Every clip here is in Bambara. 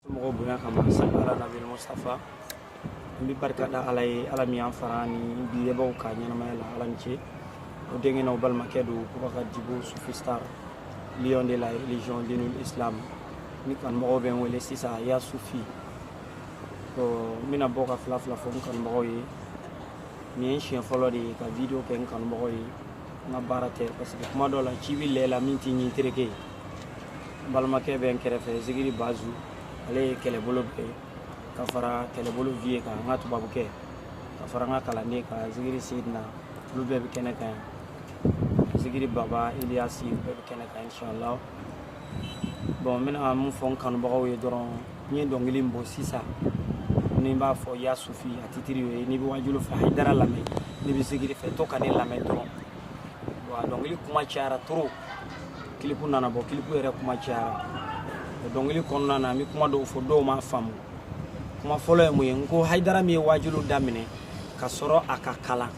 Mɔgɔ bonya kama ala nabi Mustafa n bɛ barika da ala ye ala min y'an fara ni bi yebaw ka ɲɛnamaya la ala ni ce o denkɛ n'aw balimakɛ don Boubacar Djibo Sufi Star lion de la religion dinul islam ni kanubagaw bɛ n wele sisan ya Sufi n bɛna bɔ ka fila fɔ n kanubagaw ye nin ye siɲɛ fɔlɔ de ye ka video kɛ n kanubagaw ye n ka baara tɛ parce que kuma dɔw la ci bɛ lɛla min t'i ɲi tereke ye n balimakɛ bɛ n kɛrɛfɛ Zigiri Bazu ale ye kɛlɛbolo bɛɛ ka fara kɛlɛbolo vie kan n ka tubabukɛ ka fara n ka kalanden kan Zigiri Sidina olu bɛɛ bɛ kɛnɛ kan Zigiri Baba Iliyasi bɛɛ bɛ kɛnɛ kan inshallah bon n bɛna mun fɔ n kanubagaw ye dɔrɔn n ye dɔnkili min bɔ sisan ni n b'a fɔ ya Sufi a titiri ye n'i bɛ wajulu fɛ Hayidara lamɛn n'i bɛ Zigiri fɛ to ka ne lamɛn dɔrɔn bon a dɔnkili kuma cayara trop kilipu nana bɔ kilipu yɛrɛ kuma cayara dɔnkili kɔnɔna na n bɛ kuma dɔw fɔ dɔw m'a faamu kuma fɔlɔ ye mun ye n ko Hayidara min ye wajulu daminɛ ka sɔrɔ a ka kalan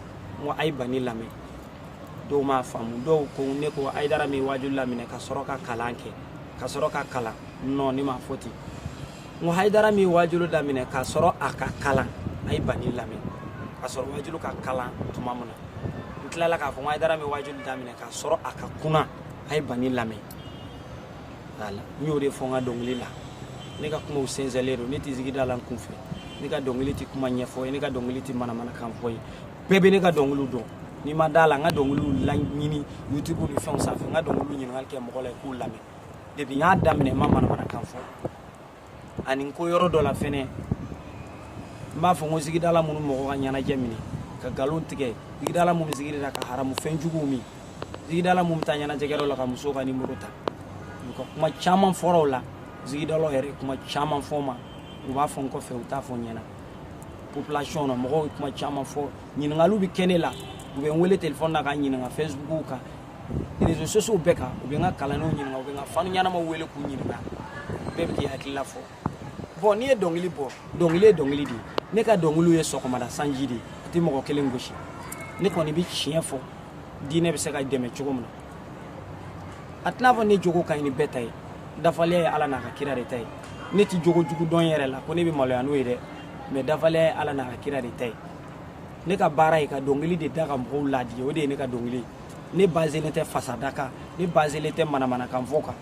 n ko a ye bani lamɛn dɔw m'a faamu dɔw ko ne ko Hayidara min ye wajulu laminɛ ka sɔrɔ ka kalan kɛ ka sɔrɔ ka kalan non ne m'a fɔ ten n ko Hayidara min ye wajulu daminɛ ka sɔrɔ a ka kalan a ye bani lamɛn ka sɔrɔ wajulu ka kalan tuma min na n tilala k'a fɔ n ko Hayidara min ye wajulu daminɛ ka sɔrɔ a ka kunna a ye bani lamɛn voilà n y'o de fɔ n ka dɔnkili la ne ka kumaw sɛnsɛnlen don ne tɛ Zigiri da la n kun fɛ ne ka dɔnkili tɛ kuma ɲɛfɔ ye ne ka dɔnkili tɛ manamanakan fɔ ye bɛɛ bɛ ne ka dɔnkiliw dɔn n'i ma d'a la n ka dɔnkiliw laɲini YouTube ni fɛnw sanfɛ n ka dɔnkiliw ɲininkali kɛ mɔgɔ la i k'u lamɛn depuis n y'a daminɛ n ma manamanakan fɔ ani n ko yɔrɔ dɔ la fɛnɛ n b'a fɔ n ko Zigiri da la minnu mɔgɔ ka ɲɛnajɛ minɛ ka nkalon tigɛ Zigiri da la minnu bɛ Zigiri da ka haramu fɛn juguw min Zigiri da la minnu bɛ taa ɲɛnajɛkɛyɔrɔ la ka musow ka numéro ta u ka kuma caman fɔra o la Zigiri da la yɛrɛ kuma caman fɔ ma u b'a fɔ n kɔfɛ u t'a fɔ n ɲɛna population na mɔgɔw ye kuma caman fɔ ɲininkaliw bɛ kɛ ne la u bɛ n wele téléphone na ka ɲininka Facebook kan réseaux sociaux bɛɛ kan u bɛ n ka kalandenw ɲininka u bɛ n ka fani ɲɛnamaw wele k'u ɲininka bɛɛ bɛ k'i hakilila fɔ bon n'i ye dɔnkili bɔ dɔnkili ye dɔnkili de ye ne ka dɔnkiliw ye sɔgɔmada sanji de ye a tɛ mɔgɔ kelen gosi ne kɔni bɛ tiɲɛ fɔ diinɛ bɛ se ka dɛmɛ cogo min na a tɛna fɔ ne jogo ka ɲi ni bɛɛ ta ye dafaliya ye ala n'a ka kira de ta ye ne tɛ jogo jugu dɔn yɛrɛ la ko ne bɛ maloya n'o ye dɛ mais dafaliya ye ala n'a ka kira de ta ye ne ka baara ye ka dɔnkili de da ka mɔgɔw ladiya o de ye ne ka dɔnkili ye ne baselen tɛ fasada kan ne baselen tɛ manamanakan fɔ kan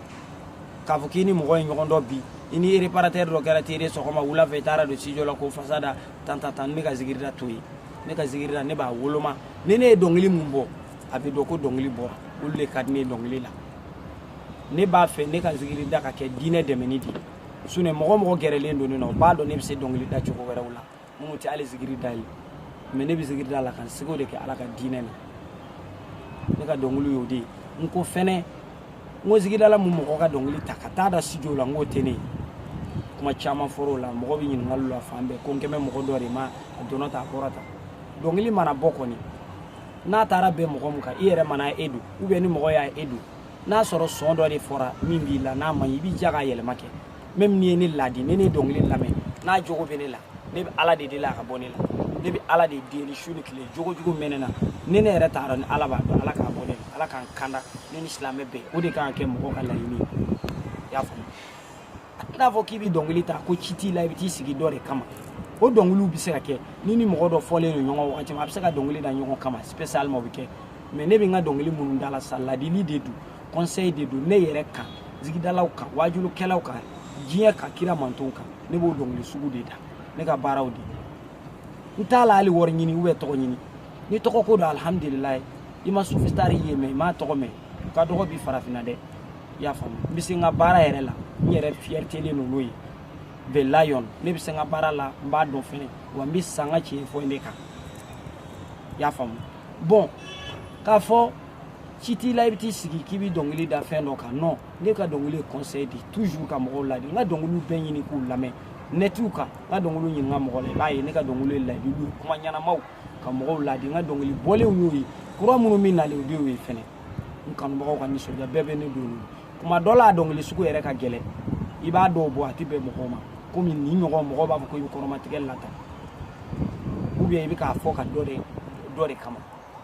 k'a fɔ k'i ni mɔgɔ ye ɲɔgɔn dɔn bi i ni réparateur dɔ kɛra tere sɔgɔma wula fɛ i taara don studio la ko fasada tan ne ka Zigiri da to ye ne ka Zigiri da ne b'a woloma ni ne ye dɔnkili mun bɔ a bɛ dɔn ko dɔnkili bɔra olu de ka di ne ye dɔnkili la ne b'a fɛ ne ka Zigiri da ka kɛ diinɛ dɛmɛni de ye sinon mɔgɔ gɛrɛlen don ne na o b'a dɔn ne bɛ se dɔnkili da cogo wɛrɛw la minnu tɛ hali Zigiri da ye mais ne bɛ Zigiri da la ka n seko de kɛ ala ka diinɛ na ne ka dɔnkili y'o de ye n ko fɛnɛ n ko Zigiri da la mun mɔgɔ ka dɔnkili ta ka taa da studio la n k'o tɛ ne ye kuma caman fɔra o la mɔgɔ bɛ ɲininkaliw la fan bɛɛ ko n kɛ bɛ mɔgɔ dɔ de ma a donna ta a bɔra ta dɔnkili mana bɔ kɔni n'a taara bɛn mɔgɔ min kan i yɛrɛ mana e don ou bien ni mɔgɔ y'a e don n'a sɔrɔ sɔn dɔ de fɔra min b'i la n'a man ɲi i b'i ja k'a yɛlɛma kɛ même ni ye ne ladi ne ye dɔnkili lamɛn n'a jogo bɛ ne la ne bɛ ala de deli a ka bɔ ne la ne bɛ ala de deli su ni tile jogo jugu mɛn ne na ni ne yɛrɛ t'a dɔn ni ala b'a dɔn ala k'a bɔ ne la ala k'an kanda ne ni silamɛ bɛɛ o de kan ka kɛ mɔgɔ ka laɲini ye i y'a faamu a tɛna fɔ k'i bɛ dɔnkili ta ko ci t'i la i bɛ t'i sigi dɔ de kama o dɔnkiliw bɛ se ka kɛ ni mɔgɔ dɔ fɔlen don ɲɔgɔn wagati ma a bɛ se ka dɔnkili da ɲɔgɔn kama spécialement o bɛ kɛ mais ne bɛ n ka dɔnkili minnu da la sa ladili de don conseil de don ne yɛrɛ kan Zigidalaw kan wajulukɛlaw kan diɲɛ kan kira mantonw kan ne b'o dɔnkili sugu de da ne ka baaraw de n t'a la hali wari ɲini ou bien tɔgɔ ɲini ni tɔgɔ ko don alhamdulilayi i ma Sufi Star ye mais i m'a tɔgɔ mɛn u ka dɔgɔ bi farafinna dɛ i y'a faamu n bɛ se n ka baara yɛrɛ la n yɛrɛ fierté len don n'o ye The Lion ne bɛ se n ka baara la n b'a dɔn fɛnɛ wa n bɛ san ka tiɲɛ fɔ ne kan i y'a faamu bon k'a fɔ ci t'i la i bɛ t'i sigi k'i bɛ dɔnkili da fɛn dɔ kan non ne ka dɔnkili ye conseil de toujours ka mɔgɔw ladi n ka dɔnkiliw bɛɛ ɲini k'u lamɛn netiw kan n ka dɔnkiliw ɲininka mɔgɔ la i b'a ye ne ka dɔnkiliw ye ladiliw kuma ɲɛnamaw ka mɔgɔw ladi n ka dɔnkili bɔlenw y'o ye kura minnu bɛ nalen o de y'o ye fɛnɛ n kanubagaw ka nisɔndiya bɛɛ bɛ ne don kuma dɔ la a dɔnkili sugu yɛrɛ ka gɛlɛn i b'a dɔw bɔ a tɛ bɛn mɔgɔw ma komi nin ɲɔgɔn mɔgɔw b'a fɔ ko i bɛ kɔnɔmatigɛli la tan ou bien i bɛ k'a fɔ ka dɔ de kama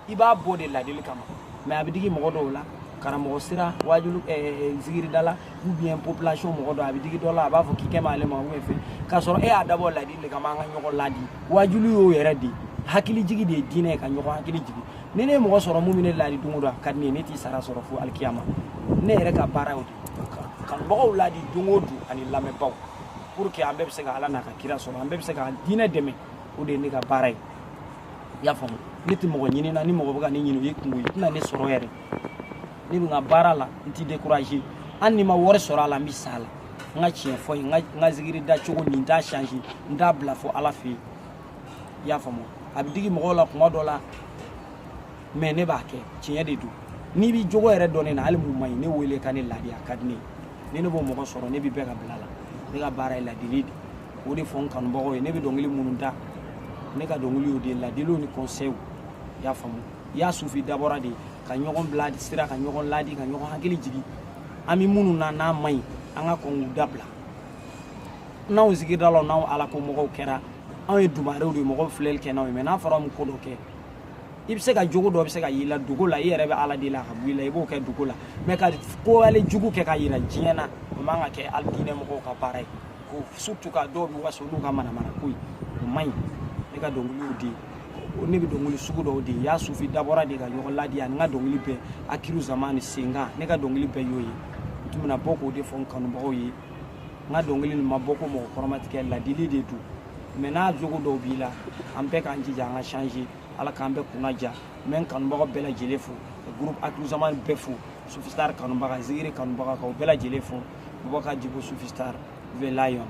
i b'a bɔ de ladili kama mais a bɛ digi mɔgɔ dɔw la karamɔgɔ sira wajulu zigiri dala ou bien population mɔgɔ dɔ a bɛ digi dɔ la a b'a fɔ k'i kɛ m'ale ma ou fɛ k'a sɔrɔ e y'a dabɔ ladi le kama an ka ɲɔgɔn ladi wajulu y'o yɛrɛ de hakili jigi de ye diinɛ ye ka ɲɔgɔn hakili jigi ni ne ye mɔgɔ sɔrɔ mun bɛ ne ladi don o don a ka di ne ye ne t'i sara sɔrɔ fo alikiyama ne yɛrɛ ka baara y'o de kanubagaw ladi don o don ani lamɛnbaw pour que an bɛɛ bɛ se ka ala n'a ka kira sɔrɔ an bɛɛ bɛ se ka diinɛ dɛmɛ o de ye ne ka baara ye i y'a faamu ne tɛ mɔgɔ ɲini na ni mɔgɔ bɛ ka ne ɲini o ye kungo ye i tɛna ne sɔrɔ yɛrɛ ne bɛ n ka baara la n t'i décourager hali ni ma wari sɔrɔ a la n bɛ sa a la n ka tiɲɛ fɔ n ka zikiri da cogo nin n t'a changer n t'a bila fo ala fɛ yen i y'a faamu a bɛ digi mɔgɔw la kuma dɔ la mais ne b'a kɛ tiɲɛ de don n'i b'i jogo yɛrɛ dɔn ne na hali mun man ɲi ne wele ka ne ladi a ka di ne ye ni ne b'o mɔgɔ sɔrɔ ne bɛ bɛɛ ka bila la ne ka baara ye ladili de o de fɔ n kanubagaw ye ne bɛ dɔnkili minnu da ne ka dɔnkili y'o de ye ladiliw ni conseils i y'a faamu i y'a sufi dabɔra de ka ɲɔgɔn bila sira ka ɲɔgɔn ladi ka ɲɔgɔn hakili jigi an bɛ minnu na n'a man ɲi an ka kɔn k'u dabila n'anw zikiridalaw n'anw alako mɔgɔw kɛra anw ye dumarew de mɔgɔw filɛli kɛ n'anw ye mais n'a fɔra an ko dɔ kɛ i bɛ se ka jogo dɔ bɛ se ka y'i la dogo la i yɛrɛ bɛ ala deli a ka bɔ i la i b'o kɛ dogo la mais ka kowale jugu kɛ ka yira diɲɛ na o man ka kɛ hali diinɛ mɔgɔw ka baara ye ko surtout ka dɔw bɛ waso n'u ka manamana ko ye o man ɲi ne ka dɔnkiliw de ye ne bɛ dɔnkili sugu dɔw de ye y'a sufi dabɔra de ka ɲɔgɔn ladi ani n ka dɔnkili bɛɛ akiru zamani senkan ne ka dɔnkili bɛɛ y'o ye n tun bɛna bɔ k'o de fɔ n kanubagaw ye n ka dɔnkili nin ma bɔ ko mɔgɔkɔrɔma ti kɛ ladili de don mais n'a jogo dɔw b'i la an bɛɛ k'an jija an ka changer ala k'an bɛɛ kunna ja n bɛ n kanubagaw bɛɛ lajɛlen fo ka groupe akiru zamani bɛɛ fo Sufistar kanubaga zikiri kanubaga k'aw bɛɛ lajɛlen fo Bubakar Jibo Sufistar V Lion